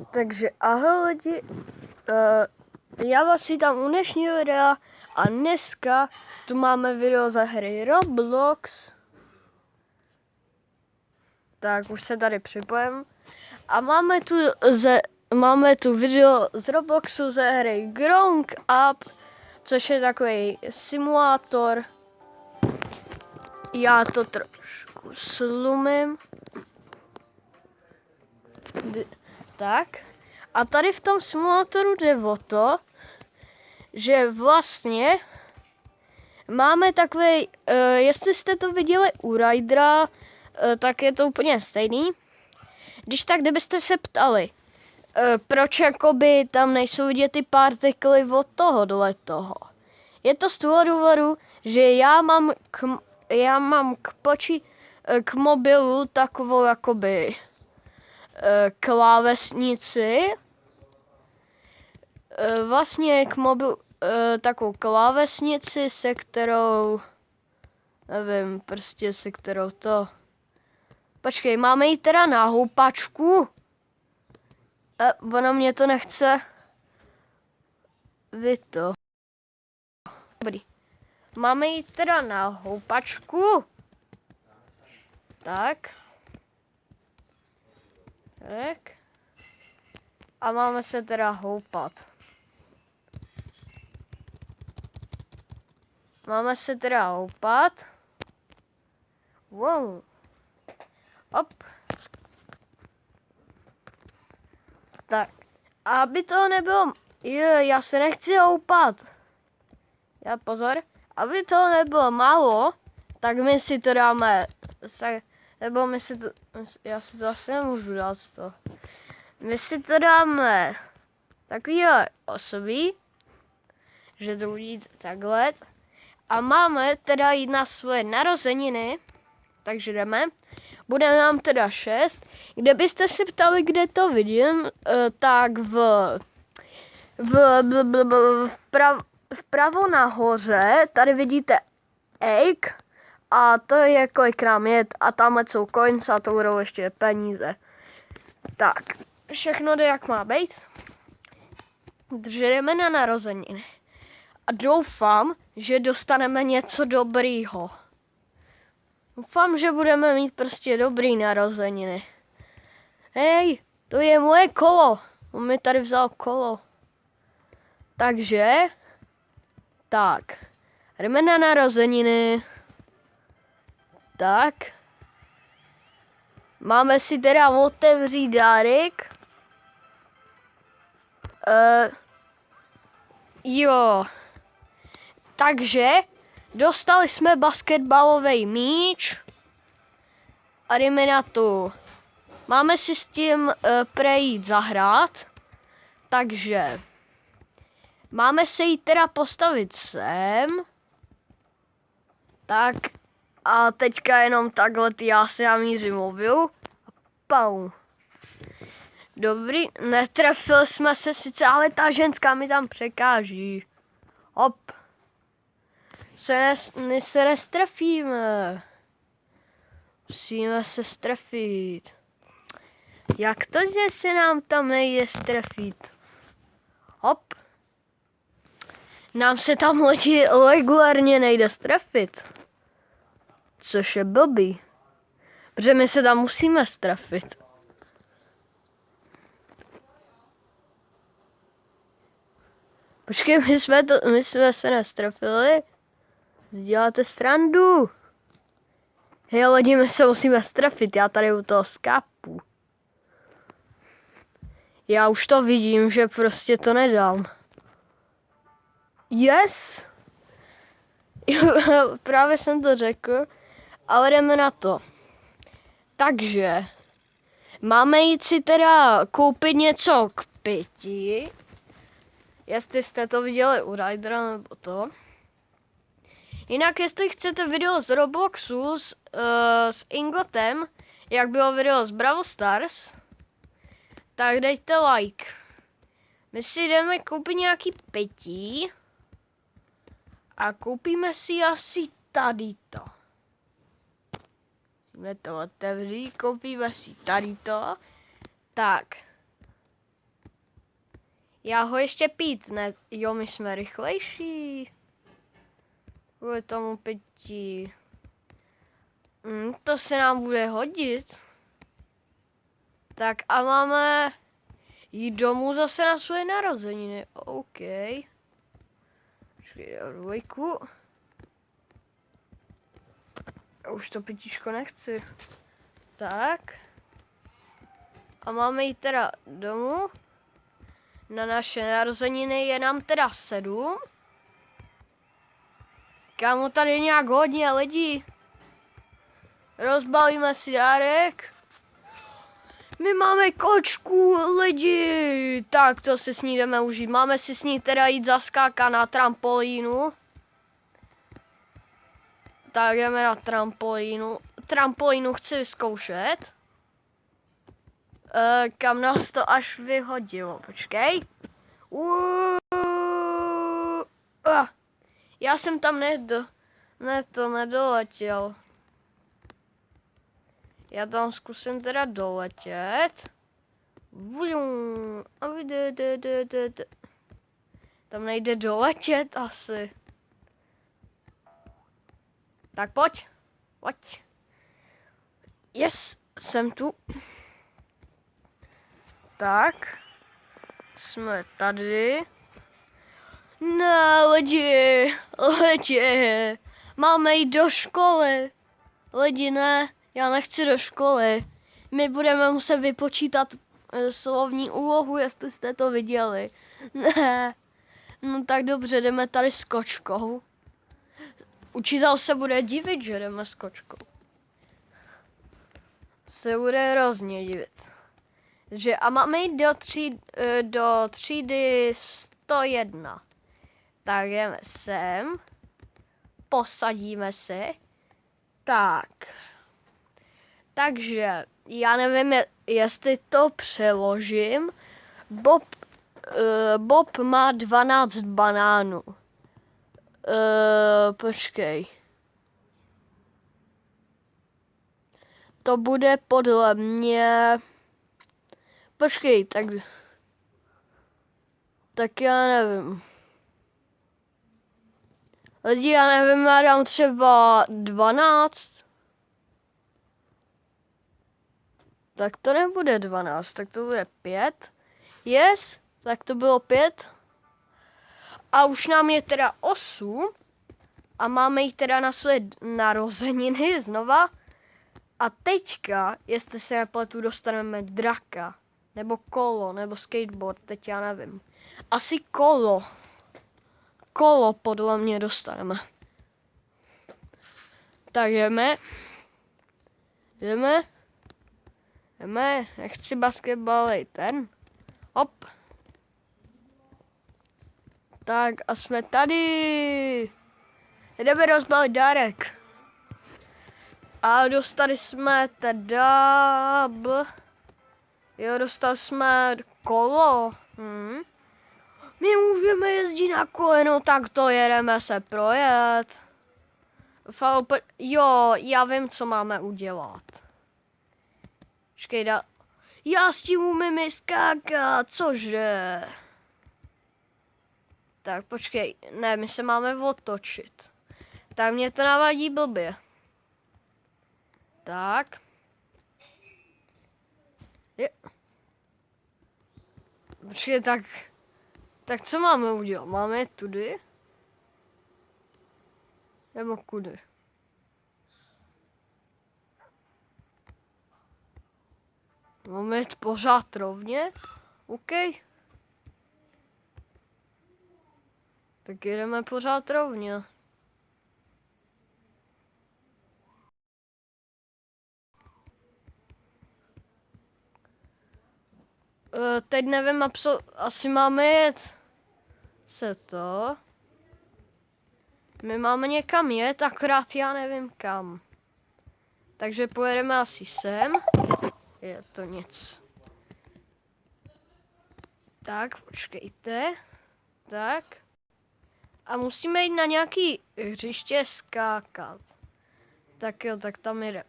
Takže ahoj lidi, já vás vítám u dnešního videa a dneska tu máme video ze hry Roblox. Tak už se tady připojím. A máme tu video z Robloxu ze hry Growing Up, což je takový simulátor. Já to trošku slumím. Tak. A tady v tom simulátoru jde o to, že vlastně máme takový, jestli jste to viděli u Rydera, tak je to úplně stejný. Když tak, kdybyste se ptali, proč jakoby tam nejsou vidět ty partikly od toho. Je to z toho důvodu, že já mám k mobilu takovou jakoby klávesnici, vlastně k mobilu takovou klávesnici, se kterou, nevím, prostě se kterou to... Počkej, máme ji teda na houpačku? Ona mě to nechce... Vy to. Dobrý. Máme ji teda na houpačku. Tak. Tak. A máme se teda houpat. Máme se teda houpat. Wow. Hop. Tak. A aby to nebylo... já se nechci houpat. Já pozor. Aby to nebylo málo, tak my si to dáme... Nebo my si to... Já si to zase nemůžu dát z toho. My si to dáme takovýhle osoby, že to uvidíte takhle. A máme teda jít na svoje narozeniny, takže jdeme. Bude nám teda 6. Kdybyste se ptali, kde to vidím, tak vpravo nahoře, tady vidíte egg a to je kolik nám je a tamhle jsou coins a to budou ještě peníze. Tak, všechno jde jak má být. Jdeme na narozeniny. A doufám, že dostaneme něco dobrýho. Doufám, že budeme mít prostě dobrý narozeniny. Hej, to je moje kolo. On mi tady vzal kolo. Takže, tak, jdeme na narozeniny. Tak. Máme si teda otevřít dárek. Jo. Takže dostali jsme basketbalový míč a jdeme na to. Máme si s tím prejít zahrát, takže máme se jít teda postavit sem. Tak a teďka jenom takhle já se namířím mobilu. Pau. Dobrý, netrefili jsme se sice, ale ta ženská mi tam překáží. Hop. My se nestrefíme. Musíme se strefit. Jak to, že se nám tam nejde strefit? Hop. Nám se tam regulárně nejde strefit. Což je blbý. Protože my se tam musíme strefit. Počkej, my jsme se nestrefili. Děláte srandu. Hej, lidi, my se musíme strefit, já tady u toho skápu. Já už to vidím, že prostě to nedám. Yes! Právě jsem to řekl, ale jdeme na to. Takže, máme jít si teda koupit něco k pití. Jestli jste to viděli u Rydera nebo to. Jinak, jestli chcete video z Robloxu s Ingotem, jak bylo video z Brawl Stars, tak dejte like. My si jdeme koupit nějaký pití a koupíme si asi tady to. Musíme to otevřít, koupíme si tady to. Tak. Já ho ještě pít, ne? Jo, my jsme rychlejší. Kvůli tomu pití. To se nám bude hodit. Tak a máme jít domů zase na svoje narozeniny. OK. Počkej, dvojku. Už to pitíčko nechci. Tak. A máme jít teda domů. Na naše narozeniny je nám teda 7. Kámo, tady je nějak hodně lidí. Rozbalíme si dárek. My máme kočku, lidi. Tak to si s ní jdeme užít. Máme si s ní teda jít zaskákat na trampolínu. Tak jdeme na trampolínu. Trampolínu chci vyzkoušet. Kam nás to až vyhodilo. Počkej. Já jsem tam nedoletěl. Já tam zkusím teda doletět. Tam nejde doletět asi. Tak pojď. Pojď. Yes, jsem tu. Tak. Jsme tady. No, lidi. Máme jít do školy. Lidi, ne. Já nechci do školy. My budeme muset vypočítat slovní úlohu, jestli jste to viděli. Ne. No tak dobře, jdeme tady s kočkou. Učitel se bude divit, že jdeme s kočkou. Se bude hrozně divit. Že a máme jít do třídy 101. Tak jdeme sem. Posadíme se. Tak. Takže já nevím, jestli to přeložím. Bob má 12 banánů. Počkej. To bude podle mě... Počkej, tak já nevím. Lidi, já nevím, já dám třeba 12. Tak to nebude 12, tak to bude 5. Yes, tak to bylo 5. A už nám je teda 8. A máme jich teda na své narozeniny znova. A teďka, jestli se nepletu, dostaneme draka. Nebo kolo, nebo skateboard, teď já nevím. Asi kolo. Kolo podle mě dostaneme. Tak jdeme. Nechci basketbalový ten. Hop. Tak a jsme tady. Jdeme rozbalit dárek. A dostali jsme teda... dostali jsme kolo. My můžeme jezdit na kole, no tak to jedeme se projet. Jo, já vím, co máme udělat. Počkej, já s tím umím skákat, cože? Tak počkej, ne, my se máme otočit. Tak mě to navadí blbě. Tak. Počkej, tak co máme udělat? Máme jet tudy? Nebo kudy? Máme jet pořád rovně? OK. Tak jedeme pořád rovně. Teď nevím, asi máme jet se to. My máme někam jet, akorát já nevím kam. Takže pojedeme asi sem. Je to nic. Tak, počkejte. Tak. A musíme jít na nějaký hřiště skákat. Tak jo, tak tam jde.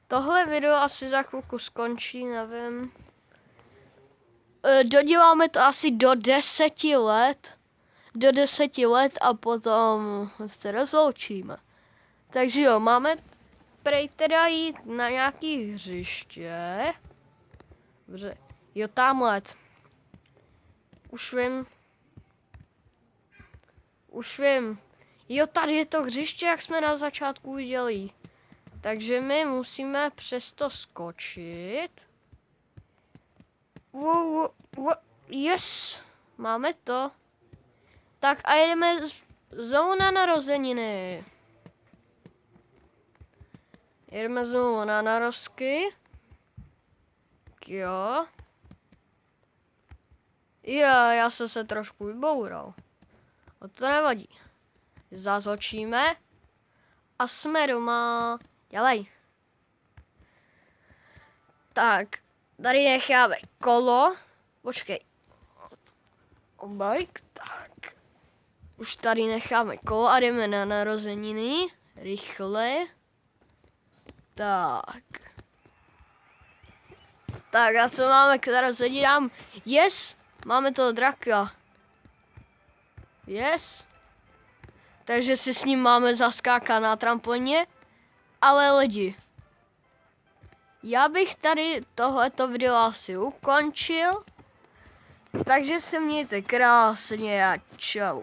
Tohle video asi za chvilku skončí, nevím. doděláme to asi do 10 let. Do 10 let a potom se rozloučíme. Takže jo, máme prej teda jít na nějaký hřiště. Dobře. Jo, tamhle. Už vím. Jo, tady je to hřiště, jak jsme na začátku viděli. Takže my musíme přes to skočit. Yes, máme to. Tak a jedeme znovu na narozeniny. Jedeme znovu na narozky. Jo. Jo, já jsem se trošku vyboural. O to nevadí. Zazočíme. A jsme doma. Dělej. Tak, tady necháme kolo. Počkej. Obajk, tak. Už tady necháme kolo a jdeme na narozeniny. Rychle. Tak. Tak a co máme k narozeninám? Yes, máme toho draka. Yes. Takže si s ním máme zaskákat na trampolině. Ale lidi. Já bych tady tohleto video asi ukončil. Takže se mějte krásně a čau.